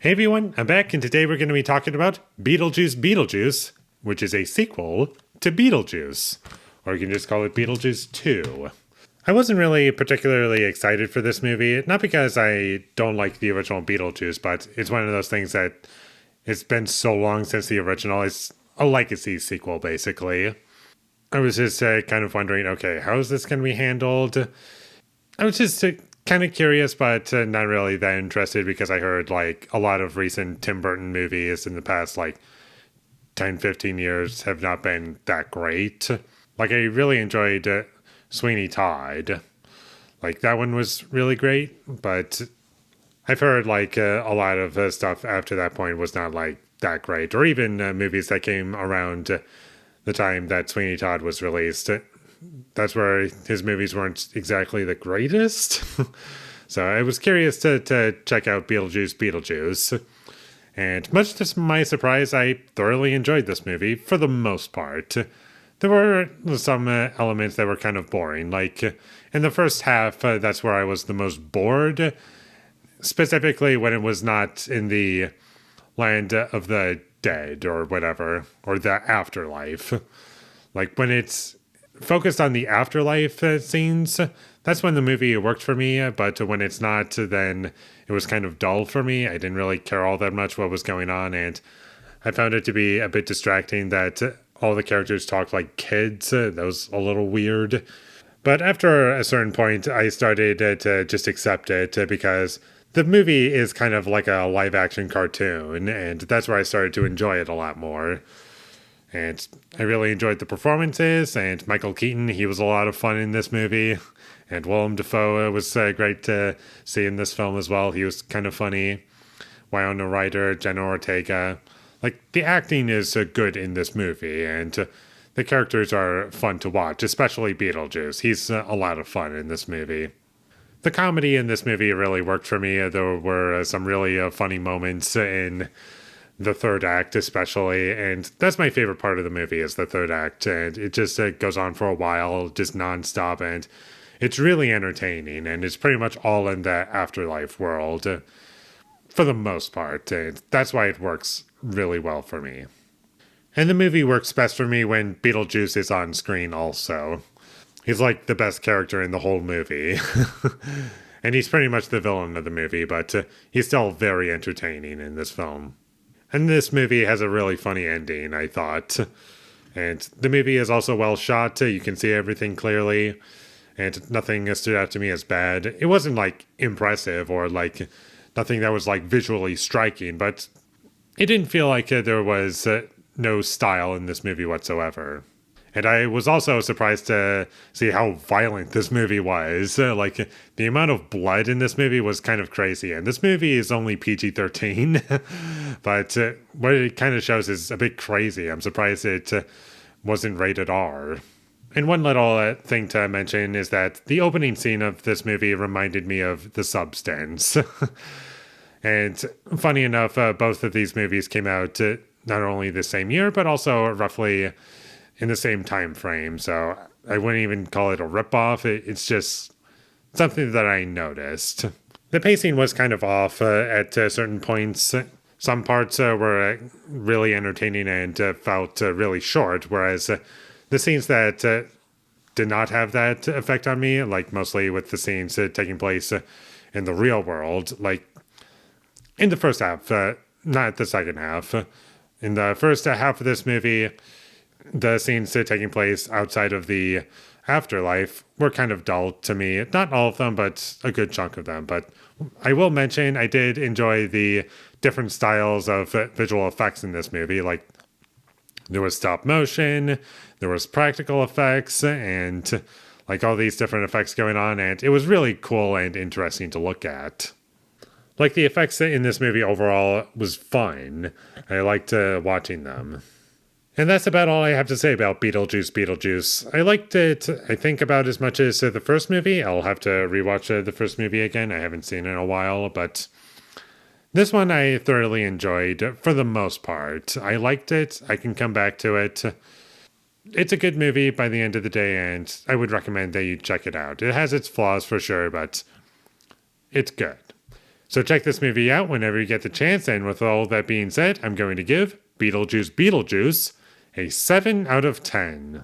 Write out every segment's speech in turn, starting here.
Hey everyone, I'm back, and today we're going to be talking about Beetlejuice Beetlejuice, which is a sequel to Beetlejuice, or you can just call it Beetlejuice 2. I wasn't really particularly excited for this movie, not because I don't like the original Beetlejuice, but it's one of those things that it's been so long since the original. It's a legacy sequel, basically. I was just kind of wondering, okay, how is this going to be handled? I was just kind of curious, but not really that interested because I heard like a lot of recent Tim Burton movies in the past like 10, 15 years have not been that great. Like I really enjoyed Sweeney Todd. Like that one was really great, but I've heard like a lot of stuff after that point was not like that great, or even movies that came around the time that Sweeney Todd was released. That's where his movies weren't exactly the greatest. So I was curious to check out Beetlejuice Beetlejuice. And much to my surprise, I thoroughly enjoyed this movie for the most part. There were some elements that were kind of boring. Like in the first half, that's where I was the most bored. Specifically when it was not in the land of the dead or whatever, or the afterlife. Like when it's focused on the afterlife scenes, that's when the movie worked for me, but when it's not, then it was kind of dull for me. I didn't really care all that much what was going on, and I found it to be a bit distracting that all the characters talked like kids. That was a little weird. But after a certain point, I started to just accept it because the movie is kind of like a live-action cartoon, and that's where I started to enjoy it a lot more. And I really enjoyed the performances, and Michael Keaton, he was a lot of fun in this movie. And Willem Dafoe was great to see in this film as well. He was kind of funny. Winona Ryder, Jenna Ortega. Like, the acting is good in this movie, and the characters are fun to watch, especially Beetlejuice. He's a lot of fun in this movie. The comedy in this movie really worked for me. There were some really funny moments in the third act especially, and that's my favorite part of the movie is the third act, and it just goes on for a while, just nonstop, and it's really entertaining, and it's pretty much all in the afterlife world for the most part, and that's why it works really well for me. And the movie works best for me when Beetlejuice is on screen also. He's like the best character in the whole movie. And he's pretty much the villain of the movie, but he's still very entertaining in this film. And this movie has a really funny ending, I thought. And the movie is also well shot. You can see everything clearly. And nothing stood out to me as bad. It wasn't, like, impressive or, like, nothing that was, like, visually striking. But it didn't feel like there was no style in this movie whatsoever. And I was also surprised to see how violent this movie was. Like, the amount of blood in this movie was kind of crazy. And this movie is only PG-13. But what it kind of shows is a bit crazy. I'm surprised it wasn't rated R. And one little thing to mention is that the opening scene of this movie reminded me of The Substance. And funny enough, both of these movies came out not only the same year, but also roughly in the same time frame, so I wouldn't even call it a ripoff. It's just something that I noticed. The pacing was kind of off at certain points. Some parts were really entertaining and felt really short, whereas the scenes that did not have that effect on me, like mostly with the scenes taking place in the real world, like in the first half, not the second half. In the first half of this movie, the scenes taking place outside of the afterlife were kind of dull to me. Not all of them, but a good chunk of them. But I will mention I did enjoy the different styles of visual effects in this movie. Like, there was stop motion, there was practical effects, and like all these different effects going on. And it was really cool and interesting to look at. Like, the effects in this movie overall was fun. I liked watching them. And that's about all I have to say about Beetlejuice Beetlejuice. I liked it, I think, about as much as the first movie. I'll have to rewatch the first movie again. I haven't seen it in a while, but this one I thoroughly enjoyed for the most part. I liked it. I can come back to it. It's a good movie by the end of the day, and I would recommend that you check it out. It has its flaws for sure, but it's good. So check this movie out whenever you get the chance, and with all that being said, I'm going to give Beetlejuice Beetlejuice a 7 out of 10.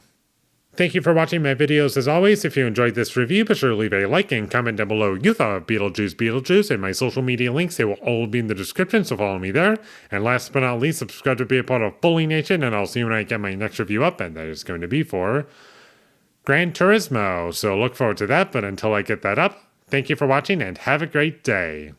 Thank you for watching my videos as always. If you enjoyed this review, be sure to leave a like and comment down below what you thought of Beetlejuice Beetlejuice, and my social media links, they will all be in the description, so follow me there. And last but not least, subscribe to be a part of Foley Nation, and I'll see you when I get my next review up, and that is going to be for Gran Turismo. So look forward to that, but until I get that up, thank you for watching and have a great day.